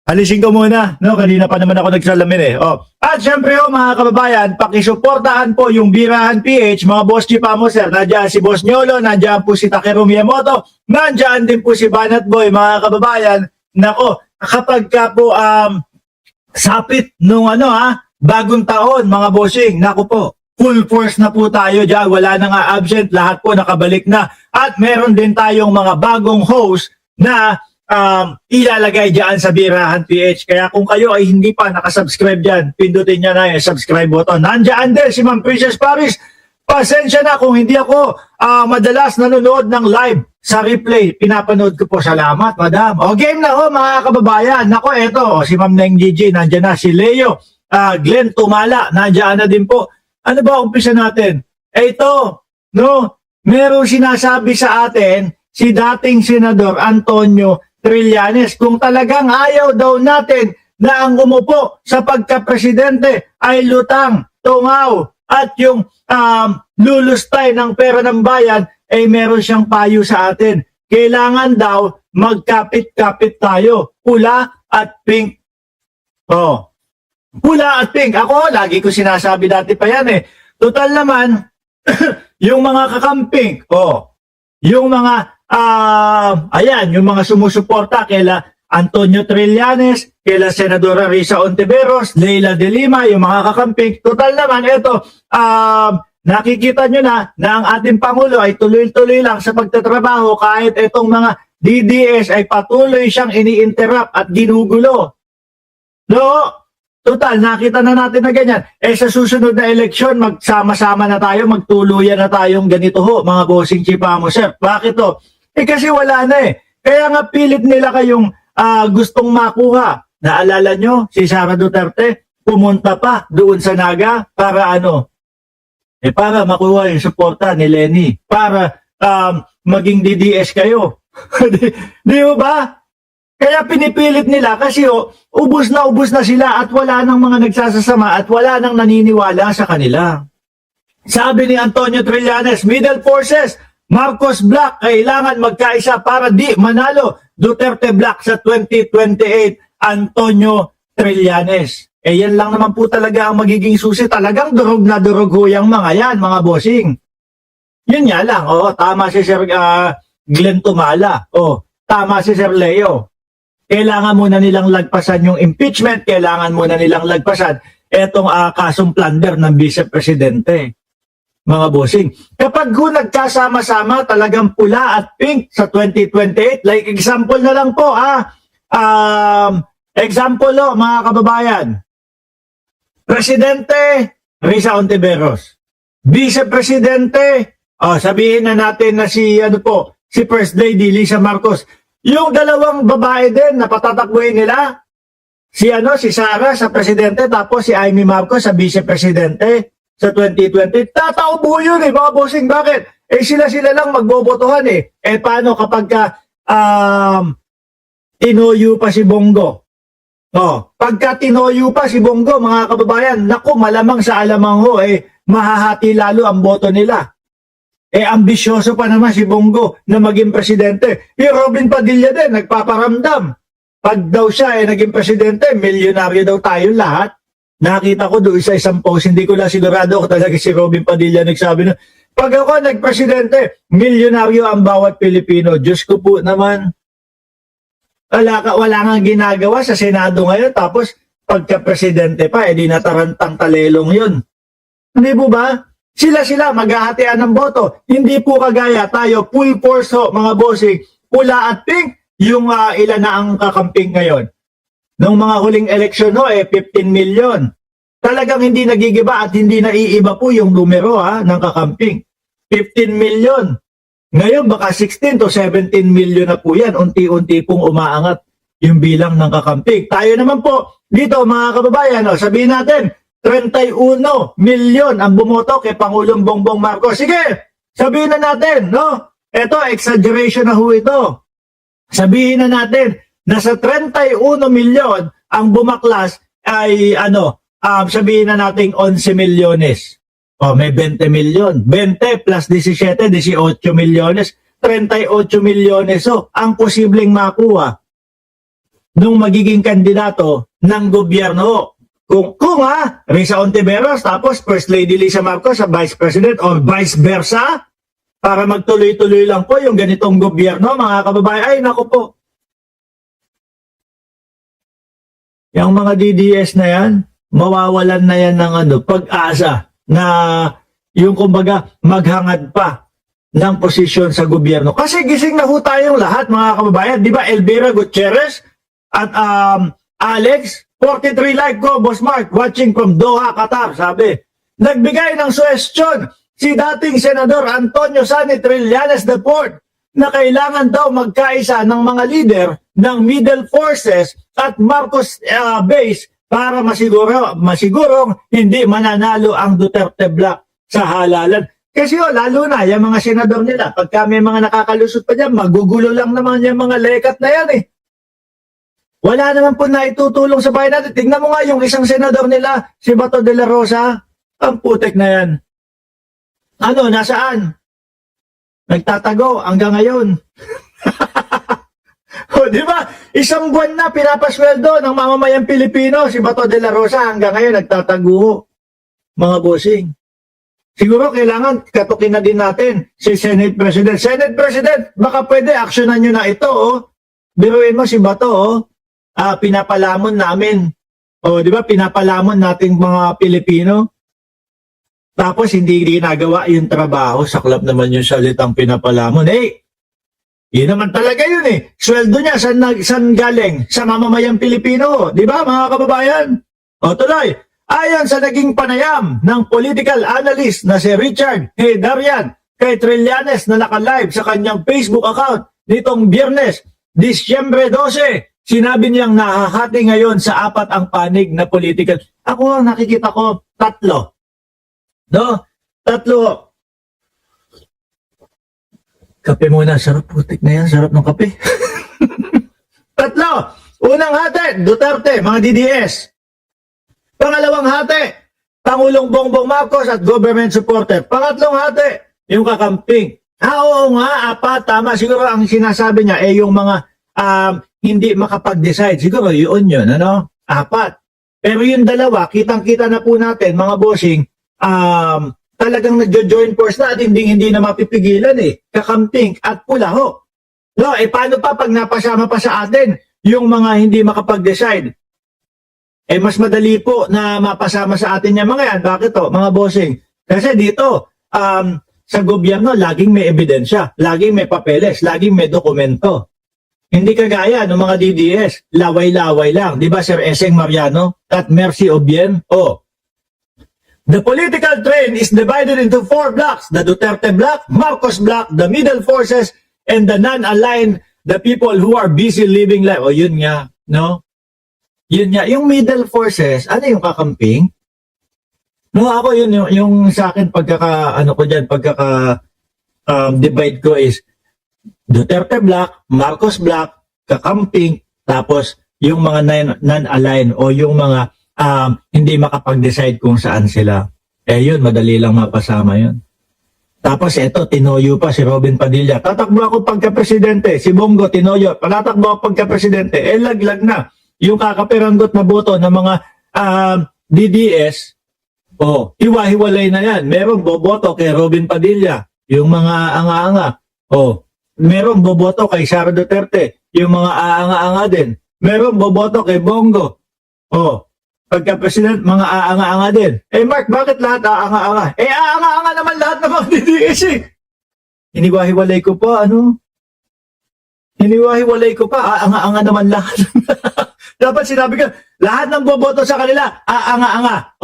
Alisin ko muna, no? Kanina pa naman ako nagsalamin eh. Oh. At syempre mga kababayan, pakisuportahan po yung Birahan PH, mga boss Chipamo sir. Nandiyan si Boss Nyolo, nandiyan po si Takeru Miyamoto, nandiyan din po si Banat Boy, mga kababayan. Nako, kapag ka po sapit nung bagong taon, mga bossing, nako po, full force na po tayo dyan. Wala na nga absent, lahat po nakabalik na. At meron din tayong mga bagong host na ilalagay dyan sa Birahan PH. Kaya kung kayo ay hindi pa nakasubscribe dyan, pindutin nyo na yung subscribe button. Nandiyan din si Ma'am Princess Paris. Pasensya na kung hindi ako madalas nanonood ng live sa replay. Pinapanood ko po. Salamat, madam. O, game na ho, mga kababayan. Nako, eto, si Ma'am Neng Gigi, nandiyan na. Si Leo, Glenn Tumala, nandiyan na din po. Ano ba umpisa natin? Ito, no, merong sinasabi sa atin si dating Senador Antonio Trillanes kung talagang ayaw daw natin na ang umupo sa pagka-presidente ay lutang, tungaw, at yung lulustay ng pera ng bayan ay meron siyang payo sa atin. Kailangan daw magkapit-kapit tayo, pula at pink. Oh, pula at pink. Ako, lagi ko sinasabi dati pa yan eh. Total naman, yung mga kakamping, yung mga ayan, yung mga sumusuporta kaila Antonio Trillanes, kaila Senadora Risa Ontiveros, Leila de Lima, yung mga kakamping. Total naman, ito, nakikita nyo na ang ating Pangulo ay tuloy-tuloy lang sa pagtatrabaho kahit itong mga DDS ay patuloy siyang ini-interrupt at ginugulo. No? Total, nakita na natin na ganyan. Sa susunod na eleksyon, magsama-sama na tayo, magtuluyan na tayong ganito ho, mga bossing Chipamo sir. Bakit to? Kasi wala na eh. Kaya nga pilit nila kayong gustong makuha. Naalala nyo, si Sara Duterte, pumunta pa doon sa Naga para para makuha yung suporta ni Lenny. Para maging DDS kayo. Di ba? Kaya pinipilit nila kasi ubos na sila at wala nang mga nagsasasama at wala nang naniniwala sa kanila. Sabi ni Antonio Trillanes, Middle Forces, Marcos Black, kailangan magkaisa para di manalo. Duterte Black sa 2028, Antonio Trillanes. Yan lang naman po talaga ang magiging susi. Talagang durog na durog ho yung mga yan, mga bossing. Yun nga lang, tama si Sir Glenn Tumala. Tama si Sir Leo. Kailangan muna nilang lagpasan yung impeachment, kailangan muna nilang lagpasan etong kasong plunder ng vice-presidente. Mga bossing. Kapag nagkasama-sama talagang pula at pink sa 2028, like example na lang po example mga kababayan. Presidente Risa Ontiveros. Vice-presidente, sabihin na natin na si First Lady Lisa Marcos. Yung dalawang babae din na patatakbuhin nila, si Sara sa presidente, tapos si Amy Marcos sa vice-presidente sa 2020. Tataubo yun mga bossing. Bakit? Sila lang magbobotohan paano kapag tinoyo pa si Bongo? Pagka tinoyo pa si Bongo, mga kababayan, naku, malamang sa alamang mahahati lalo ang boto nila. Ambisyoso pa naman si Bongo na maging presidente. Robin Padilla din, nagpaparamdam. Pag daw siya naging presidente, milyonaryo daw tayo lahat. Nakita ko doon sa isang post, hindi ko lang sigurado kung talaga si Robin Padilla nagsabi na, pag ako nagpresidente, milyonaryo ang bawat Pilipino. Diyos ko po naman, wala nga ginagawa sa Senado ngayon, tapos pagka-presidente pa, di natarantang talelong yun. Hindi po ba? Sila maghahatian ng boto. Hindi po kagaya tayo, full force mga bossing, pula at pink, yung ilan na ang kakamping ngayon. Nung mga huling eleksyon 15 million. Talagang hindi nagigiba at hindi naiiba po yung numero ng kakamping. 15 million. Ngayon baka 16 to 17 million na po yan. Unti-unti pong umaangat yung bilang ng kakamping. Tayo naman po, dito mga kababayan, sabihin natin, 31 million ang bumoto kay Pangulong Bongbong Marcos. Sige, sabihin na natin, Ito, exaggeration na ho ito. Sabihin na natin, na sa 31 milyon ang bumaklas ay sabihin na natin 11 milyones. May 20 milyon. 20 plus 17, 18 milyones. 38 milyones ang posibleng makuha. nung magiging kandidato ng gobyerno. Kung Risa Ontiveros, tapos First Lady Lisa Marcos sa Vice President or vice versa, para magtuloy-tuloy lang po yung ganitong gobyerno, mga kababayan. Ay, naku po. Yung mga DDS na yan, mawawalan na yan ng pag-asa na yung kumbaga maghangad pa ng posisyon sa gobyerno. Kasi gising na ho tayong lahat, mga kababayan. Di ba Elvira Gutierrez at Alex, 43 like ko, Boss Mark, watching from Doha, Qatar, sabi. Nagbigay ng suwestyon si dating Senador Antonio Sani Trillanes IV na kailangan daw magkaisa ng mga leader ng Middle Forces at Marcos base para masigurong hindi mananalo ang Duterte Bloc sa halalan. Kasi lalo na yung mga senador nila, pagka may mga nakakalusot pa dyan, magugulo lang naman yung mga lekat na yan eh. Wala naman po na itutulong sa bayan natin. Tingnan mo nga yung isang senador nila, si Bato de la Rosa, ang putek na yan. Ano, nasaan? Nagtatago hanggang ngayon. O, di ba? Isang buwan na pinapasweldo ng mamamayang Pilipino, si Bato de la Rosa, hanggang ngayon nagtatago. Mga bossing. Siguro kailangan katukin na din natin si Senate President. Senate President, baka pwede aksyonan nyo na ito, oh. Biruin mo si Bato, oh. Pinapalamon namin. O, di ba? Pinapalamon nating mga Pilipino. Tapos hindi ginagawa yung trabaho. Saklap naman yung salitang pinapalamon. Yun naman talaga yun eh. Sweldo niya, saan galing? Sa mamamayang Pilipino. Di ba, mga kababayan? O, tuloy. Ayon sa naging panayam ng political analyst na si Richard Darian kay Trillanes na naka-live sa kanyang Facebook account nitong Biyernes, Disyembre 12, sinabi niyang nahahati ngayon sa 4 ang panig na political. Ako ang nakikita ko, 3. No? 3. Kape muna. Sarap putik na yan. Sarap ng kape. 3. Unang hati, Duterte, mga DDS. Pangalawang hati, Pangulong Bongbong Marcos at government supporter. Pangatlong hati, yung kakamping. Oo nga, 4. Tama. Siguro ang sinasabi niya yung mga hindi makapag-decide. Siguro yun, ano? 4. Pero yung 2, kitang-kita na po natin, mga bossing, talagang nagjo-join force na at hindi na mapipigilan eh. Kakamping at pula ho. No, paano pa pag napasama pa sa atin yung mga hindi makapag-decide? Mas madali po na mapasama sa atin yung mga yan. Bakit to, mga bossing? Kasi dito, sa gobyerno, laging may ebidensya, laging may papeles, laging may dokumento. Hindi kagaya ng mga DDS, laway-laway lang. Di ba, Sir Eseng Mariano at Mercy Obien? The political train is divided into 4 blocks. The Duterte block, Marcos block, the Middle Forces, and the non-aligned, the people who are busy living life. Yun nga, no? Yun nga, yung Middle Forces, ano yung kakamping? No, ako yung sa akin divide ko is Duterte block, Marcos block, kakamping, tapos yung mga non-aligned o yung mga hindi makapag-decide kung saan sila. Yun, madali lang mapasama yun. Tapos tinoyo pa si Robin Padilla. Tatakbo ako pagka-presidente. Si Bongo, tinoyo. Tatakbo ako pagka-presidente. Laglag na. Yung kakapiranggot na boto ng mga DDS, hiwa-hiwalay na yan. Merong boboto kay Robin Padilla. Yung mga anga-anga. Merong boboto kay Sara Duterte. Yung mga aanga-anga din. Merong boboto kay Bongo. Pagka-president, mga aanga-anga din. Mark, bakit lahat aanga-anga? Aanga-anga naman lahat ng mga DDS eh. Hiniwa-hiwalay ko pa, Hiniwa-hiwalay ko pa, aanga-anga naman lahat. Dapat sinabi ko, lahat ng boboto sa kanila, aanga-anga.